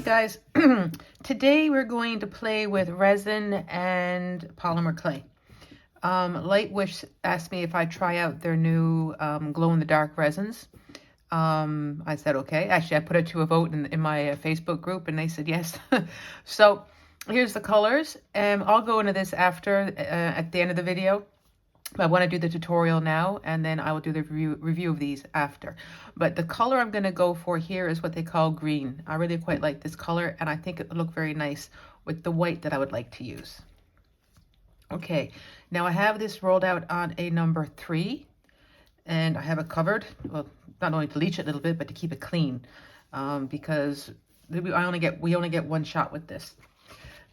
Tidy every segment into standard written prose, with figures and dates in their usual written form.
guys, today we're going to play with resin and polymer clay. Lightwish asked me if I try out their new glow-in-the-dark resins. I said okay. Actually, I put it to a vote in my Facebook group and they said yes. So here's the colors. I'll go into this after at the end of the video. I want to do the tutorial now, and then I will do the review of these after. But the color I'm going to go for here is what they call green. I really quite like this color, and I think it would look very nice with the white that I would like to use. Okay, now I have this rolled out on a number 3, and I have it covered. Well, not only to leach it a little bit, but to keep it clean, because we only get one shot with this.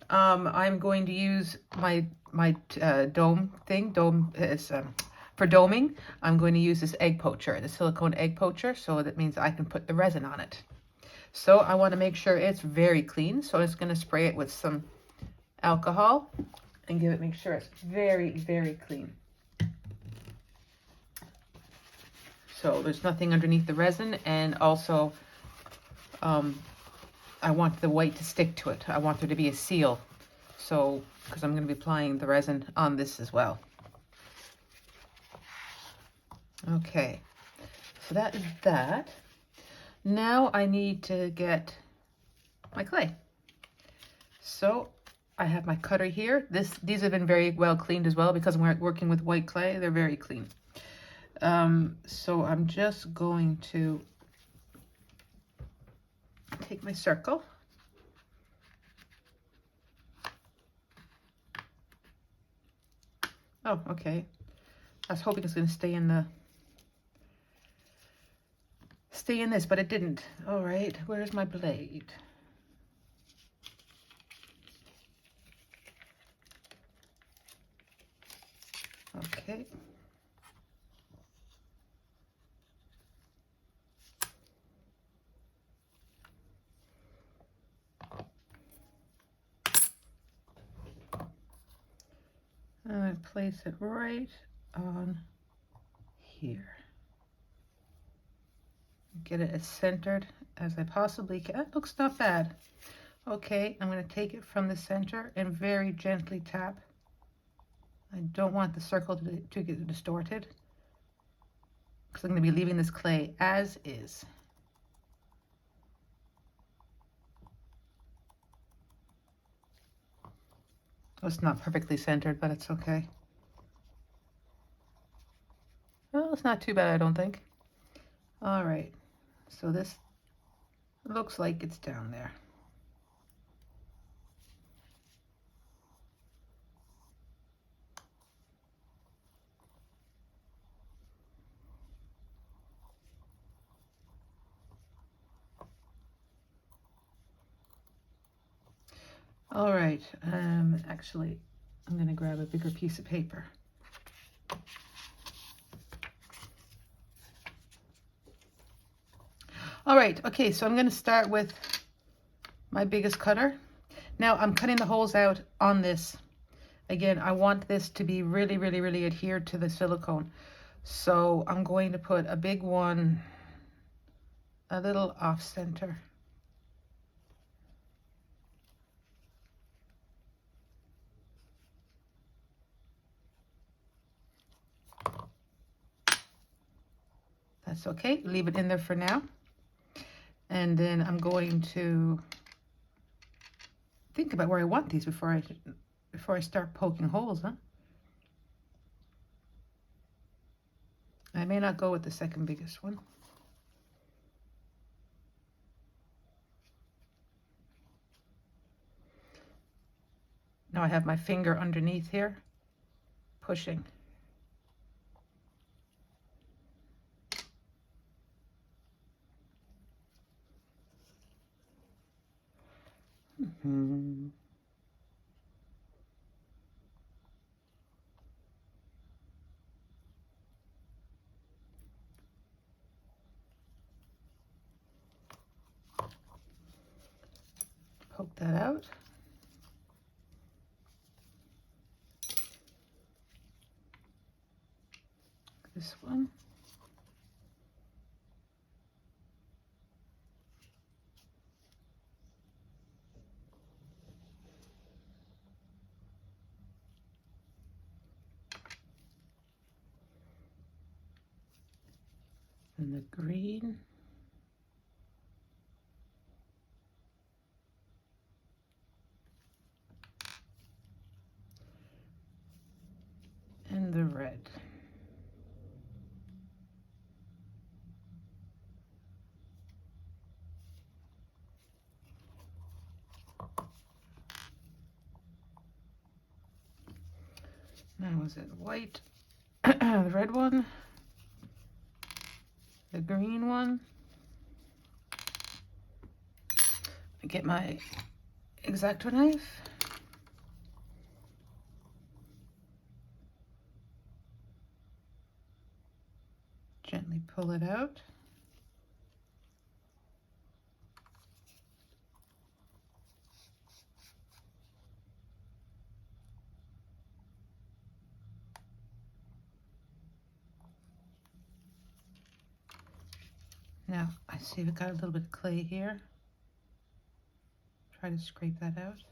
I'm going to use my dome is for doming. I'm going to use this egg poacher, the silicone egg poacher, so that means I can put the resin on it. So I want to make sure it's very clean, so I'm just going to spray it with some alcohol and make sure it's very, very clean. So there's nothing underneath the resin, and also I want the white to stick to it. I want there to be a seal. So, because I'm going to be applying the resin on this as well. Okay, so that is that. Now I need to get my clay. So I have my cutter here. These have been very well cleaned as well, because I'm working with white clay. They're very clean. So I'm just going to take my circle. Oh, okay. I was hoping it's going to stay in this, but it didn't. All right, where's my blade? Okay. I place it right on here. Get it as centered as I possibly can. That looks not bad. Okay, I'm going to take it from the center and very gently tap. I don't want the circle to get distorted, because I'm going to be leaving this clay as is. Oh, it's not perfectly centered, but it's okay. Well, it's not too bad, I don't think. All right, so this looks like it's down there. All right, actually, I'm going to grab a bigger piece of paper. All right, okay, so I'm going to start with my biggest cutter. Now I'm cutting the holes out on this. Again, I want this to be really, really, really adhered to the silicone. So I'm going to put a big one a little off center. That's okay, leave it in there for now. And then I'm going to think about where I want these before I start poking holes, huh? I may not go with the second biggest one. Now I have my finger underneath here, pushing. Poke that out. This one. And the green. And the red. Now is it white? The red one, the green one. I get my X-Acto knife. Gently pull it out. Now, I see we've got a little bit of clay here. Try to scrape that out.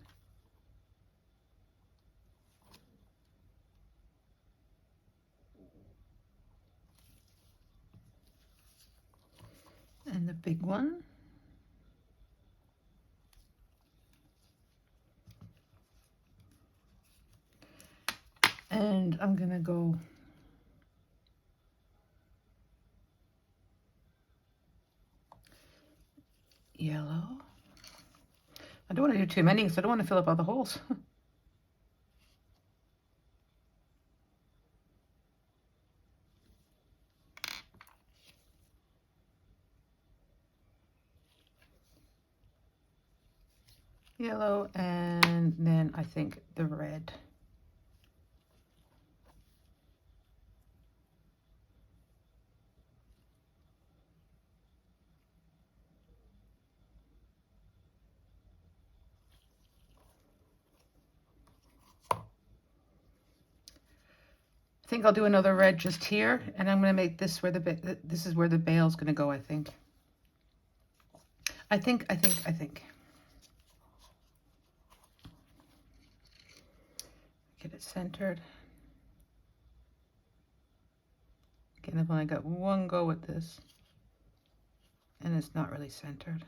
And the big one. And I'm gonna go yellow. I don't want to do too many because I don't want to fill up all the holes. Yellow, and then I think the red. I think I'll do another red just here, and I'm going to make this where this is where the bail's going to go, I think. I think. Get it centered. Again, I've only got one go with this, and it's not really centered.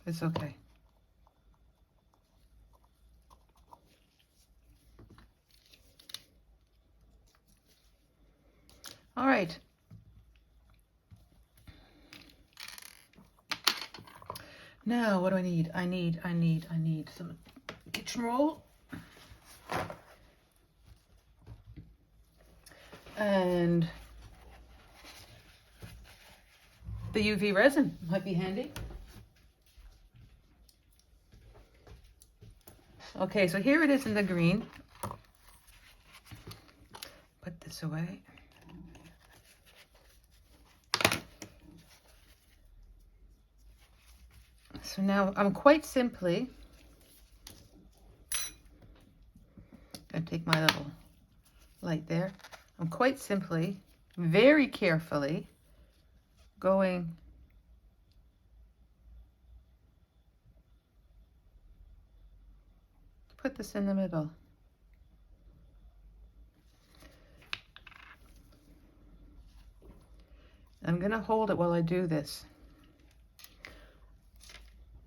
It's okay. All right. Now, what do I need? I need some kitchen roll. And the UV resin might be handy. Okay, so here it is in the green. Put this away. So now I'm quite simply going to take my little light there. I'm quite simply, very carefully going to put this in the middle. I'm going to hold it while I do this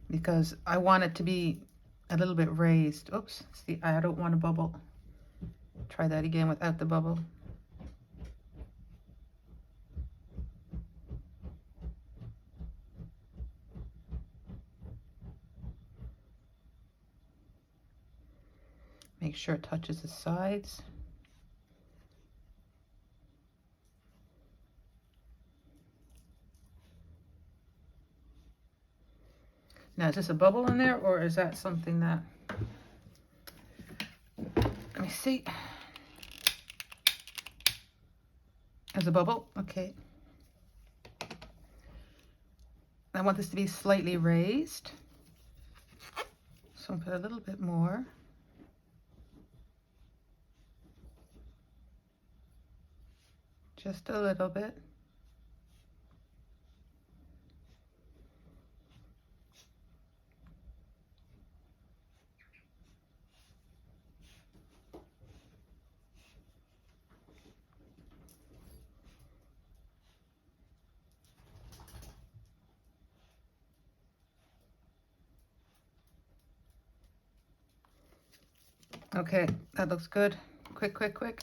because I want it to be a little bit raised. Oops, see, I don't want a bubble. Try that again without the bubble. Make sure it touches the sides. Now, is this a bubble in there, or is that something that... Let me see. There's a bubble. Okay. I want this to be slightly raised. So I'll put a little bit more. Just a little bit. Okay, that looks good. Quick, quick, quick.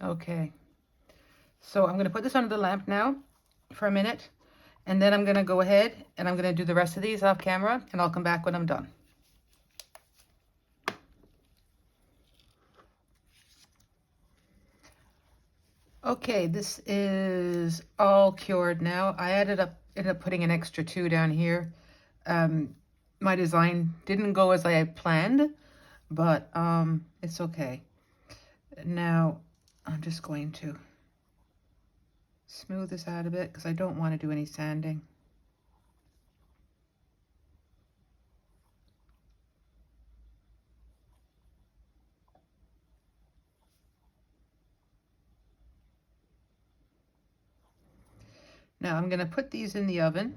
Okay, so I'm going to put this under the lamp now for a minute, and then I'm going to go ahead and I'm going to do the rest of these off camera, and I'll come back when I'm done. Okay, this is all cured now. I ended up putting an extra 2 down here. My design didn't go as I had planned, but it's okay. Now I'm just going to smooth this out a bit because I don't want to do any sanding. Now I'm going to put these in the oven.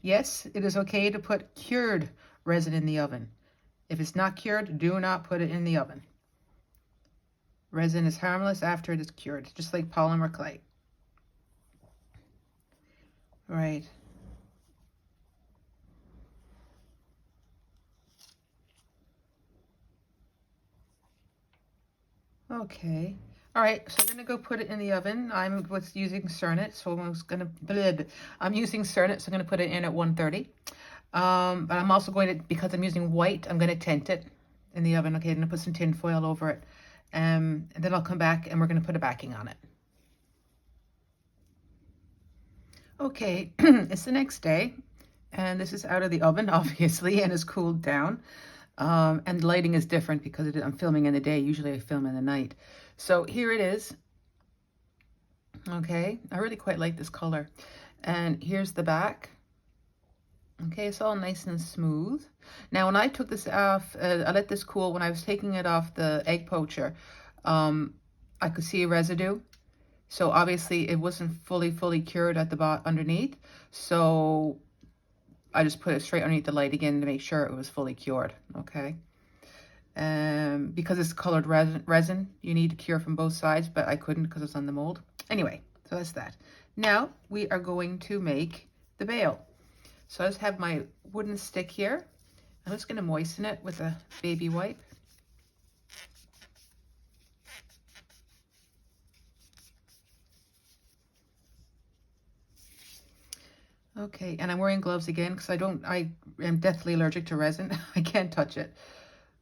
Yes, it is okay to put cured resin in the oven. If it's not cured, do not put it in the oven. Resin is harmless after it is cured, just like polymer clay. Right. Okay. All right, so I'm gonna go put it in the oven. I'm using Cernit, so I'm using Cernit, so I'm gonna put it in at 130. But I'm also going to, because I'm using white, I'm gonna tint it in the oven. Okay, I'm gonna put some tin foil over it. And then I'll come back and we're gonna put a backing on it. Okay, it's the next day, and this is out of the oven, obviously, and it's cooled down. And the lighting is different because I'm filming in the day. Usually I film in the night. So here it is. Okay, I really quite like this color. And here's the back. Okay, it's all nice and smooth. Now, when I took this off, I let this cool. When I was taking it off the egg poacher, I could see a residue. So obviously it wasn't fully cured at the bottom underneath. So I just put it straight underneath the light again to make sure it was fully cured. Okay. Because it's colored resin, you need to cure from both sides, but I couldn't because it's on the mold. Anyway, so that's that. Now we are going to make the bail. So I just have my wooden stick here. I'm just going to moisten it with a baby wipe. Okay, and I'm wearing gloves again because I am deathly allergic to resin. I can't touch it.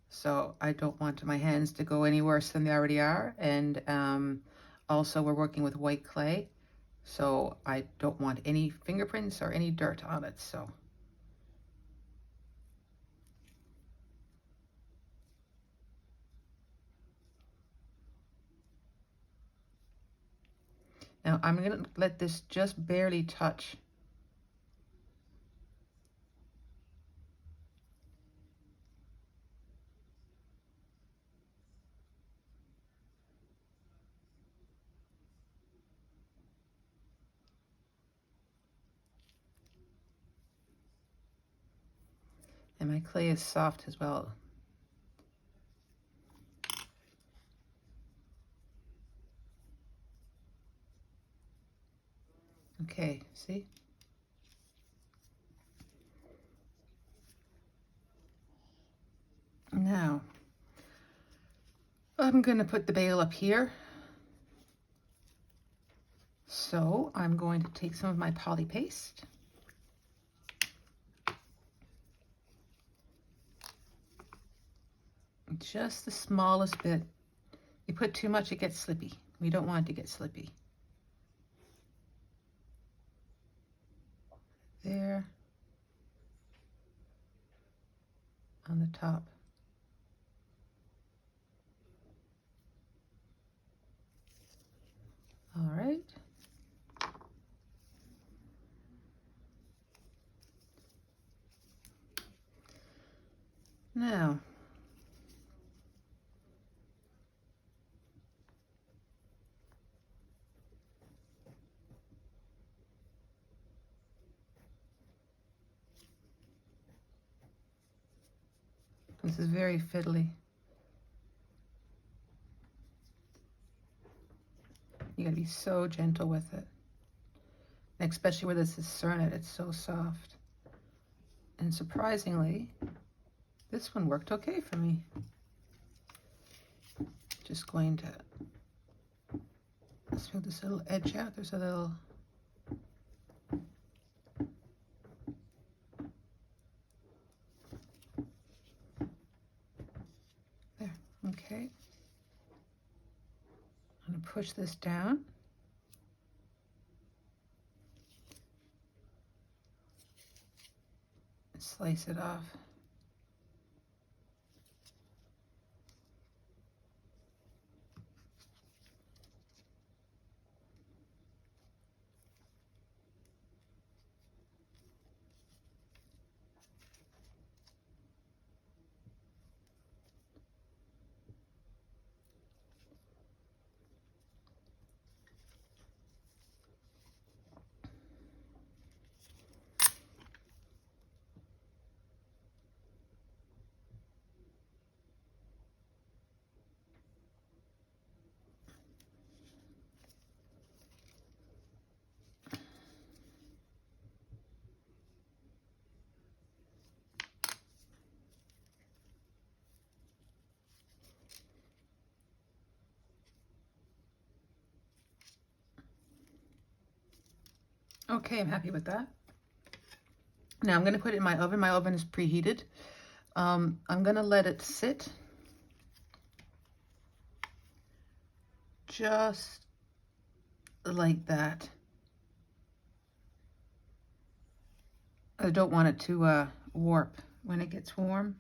So I don't want my hands to go any worse than they already are. And also we're working with white clay. So I don't want any fingerprints or any dirt on it. So now I'm going to let this just barely touch. And my clay is soft as well. Okay, see? Now, I'm going to put the bail up here. So I'm going to take some of my poly paste. Just the smallest bit. You put too much, it gets slippy. We don't want it to get slippy. There. On the top. All right. Now, This is very fiddly. You gotta be so gentle with it. And especially where this is Cernit, it's so soft. And surprisingly, this one worked okay for me. Just going to smooth this little edge out. There's a little there. Okay. I'm going to push this down. And slice it off. Okay, I'm happy with that. Now I'm going to put it in my oven. My oven is preheated. I'm going to let it sit just like that. I don't want it to warp when it gets warm.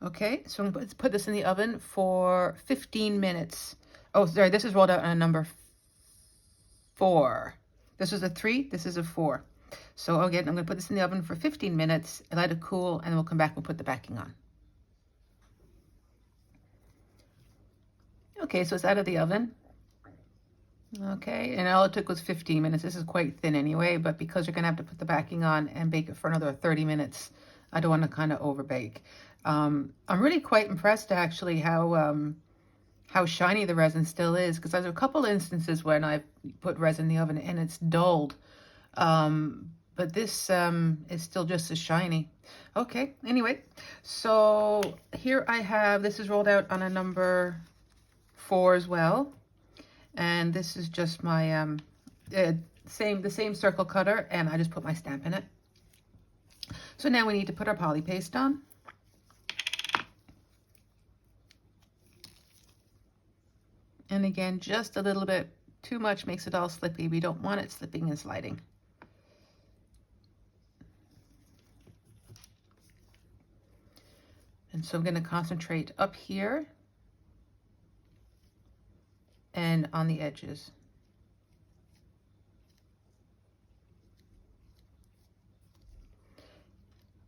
Okay, so I'm going to put this in the oven for 15 minutes. Oh, sorry, this is rolled out on a number 4. This is a 3, this is a 4. So again, I'm going to put this in the oven for 15 minutes, let it cool, and then we'll come back and put the backing on. Okay, so it's out of the oven. Okay, and all it took was 15 minutes. This is quite thin anyway, but because you're going to have to put the backing on and bake it for another 30 minutes, I don't want to kind of over bake. I'm really quite impressed actually how shiny the resin still is, because there's a couple instances when I've put resin in the oven and it's dulled. But this is still just as shiny. Okay, anyway, so here I have, this is rolled out on a number 4 as well. And this is just my the same circle cutter, and I just put my stamp in it. So now we need to put our poly paste on. And again, just a little bit too much makes it all slippy. We don't want it slipping and sliding. And so I'm going to concentrate up here and on the edges.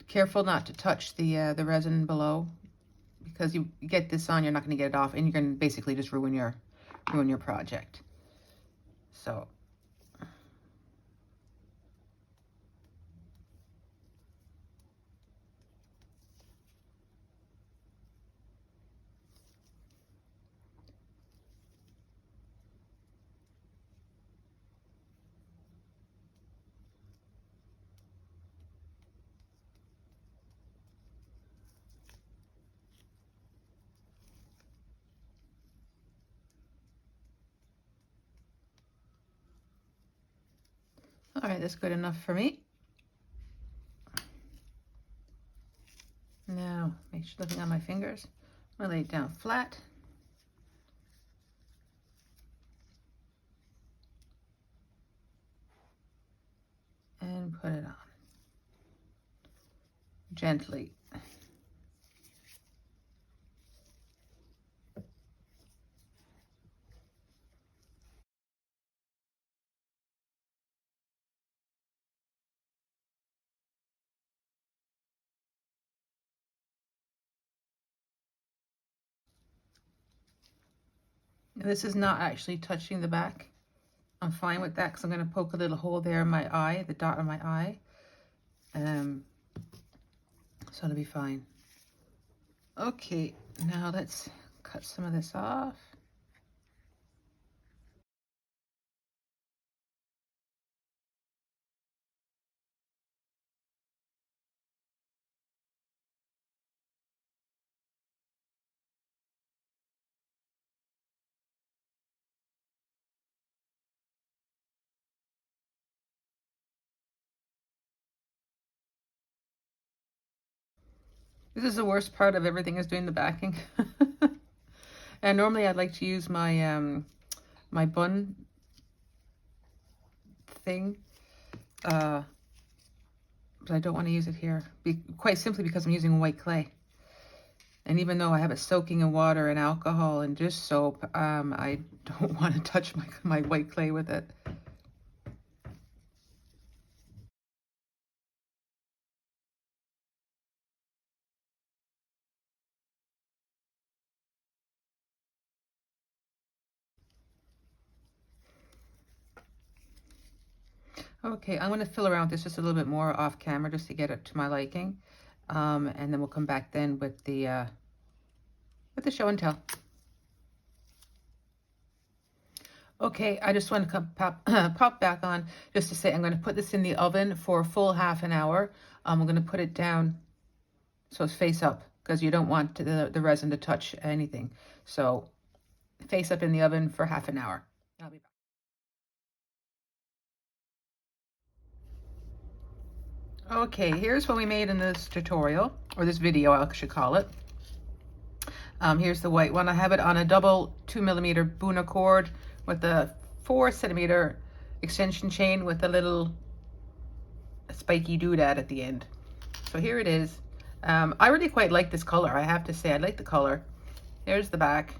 Careful not to touch the resin below, because you get this on, you're not going to get it off, and you're going to basically just ruin your project. So all right, that's good enough for me. Now, make sure looking on my fingers. I'm gonna lay it down flat. And put it on. Gently. This is not actually touching the back. I'm fine with that because I'm going to poke a little hole there in my eye, the dot of my eye. So it'll be fine. Okay, now let's cut some of this off. This is the worst part of everything, is doing the backing. And normally I'd like to use my my bun thing, but I don't want to use it here, quite simply because I'm using white clay. And even though I have it soaking in water and alcohol and dish soap, I don't want to touch my white clay with it. Okay, I'm going to fill around with this just a little bit more off camera just to get it to my liking. And then we'll come back then with the show and tell. Okay, I just want to pop back on just to say I'm going to put this in the oven for a full half an hour. I'm going to put it down so it's face up, because you don't want the resin to touch anything. So face up in the oven for half an hour. I'll be back. Okay, here's what we made in this tutorial, or this video I should call it. Here's the white one. I have it on a double 2mm Buna cord with a 4cm extension chain with a little spiky doodad at the end. So here it is. I really quite like this color, I have to say. I like the color. There's the back.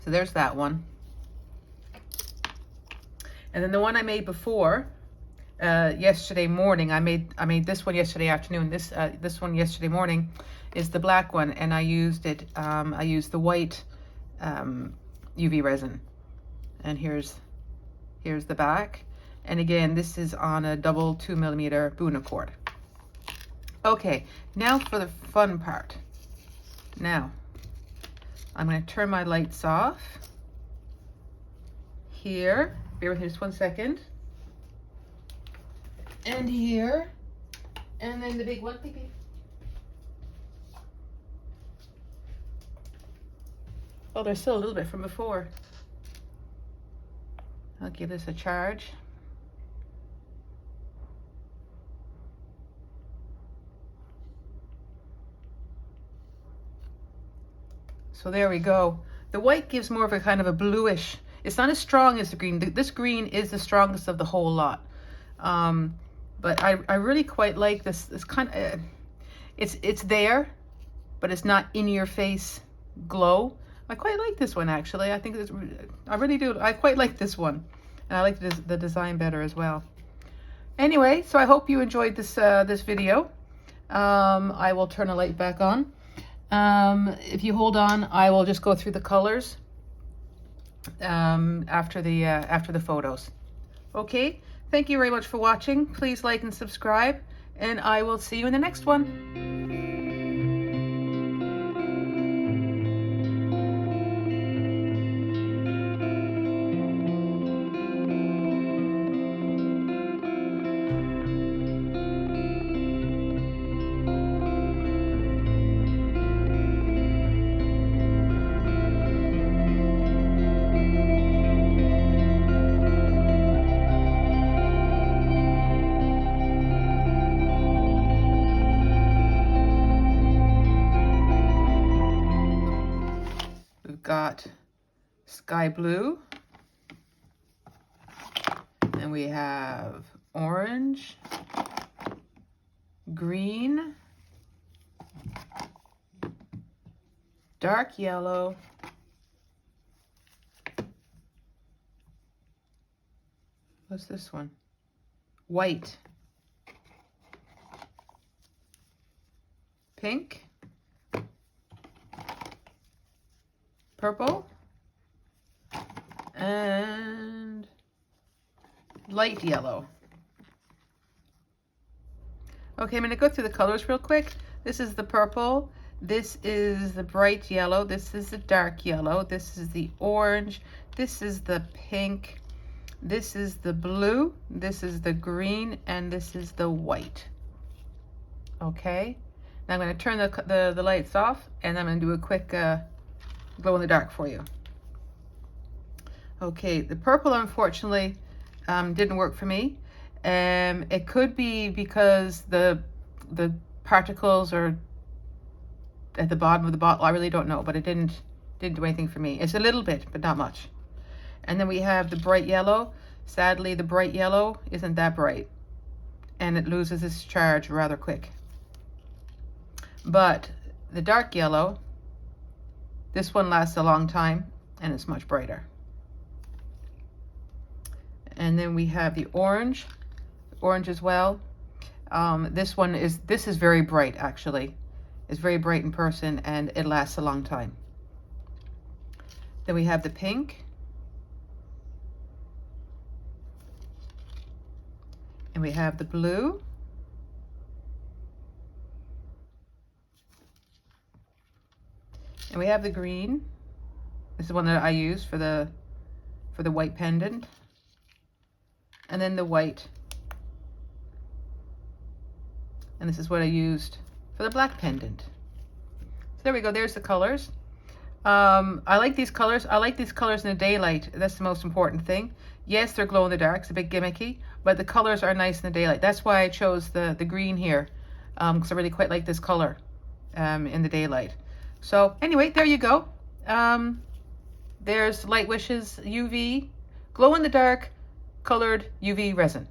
So there's that one. And then the one I made before, yesterday morning, I made this one yesterday afternoon. This one yesterday morning is the black one, and I used it. I used the white UV resin, and here's the back. And again, this is on a double 2mm Buna cord. Okay, now for the fun part. Now, I'm going to turn my lights off here. Bear with me just 1 second. And here, and then the big one. Oh, there's still a little bit from before. I'll give this a charge. So there we go. The white gives more of a kind of a bluish. It's not as strong as the green. This green is the strongest of the whole lot. But I really quite like this. It's kind of, it's there, but it's not in your face glow. I quite like this one, actually. I think I really do. I quite like this one, and I like the design better as well. Anyway, so I hope you enjoyed this this video. I will turn the light back on. If you hold on, I will just go through the colors after the photos. Okay, thank you very much for watching. Please like and subscribe, and I will see you in the next one. Got sky blue, and we have orange, green, dark yellow, what's this one? White, pink, purple, and light yellow. Okay, I'm going to go through the colors real quick. This is the purple. This is the bright yellow. This is the dark yellow. This is the orange. This is the pink. This is the blue. This is the green. And this is the white. Okay. Now I'm going to turn the lights off, and I'm going to do a quick glow in the dark for you. Okay, the purple unfortunately didn't work for me. It could be because the particles are at the bottom of the bottle. I really don't know, but it didn't do anything for me. It's a little bit, but not much. And then we have the bright yellow. Sadly, the bright yellow isn't that bright, and it loses its charge rather quick. But the dark yellow, this one lasts a long time, and it's much brighter. And then we have the orange as well. This is very bright, actually. It's very bright in person, and it lasts a long time. Then we have the pink. And we have the blue. And we have the green. This is the one that I use for the white pendant. And then the white. And this is what I used for the black pendant. So there we go, there's the colors. I like these colors. I like these colors in the daylight. That's the most important thing. Yes, they're glow in the dark. It's a bit gimmicky, but the colors are nice in the daylight. That's why I chose the green here, because I really quite like this color in the daylight. So anyway, there you go. There's Lightwish's UV glow in the dark colored UV resin.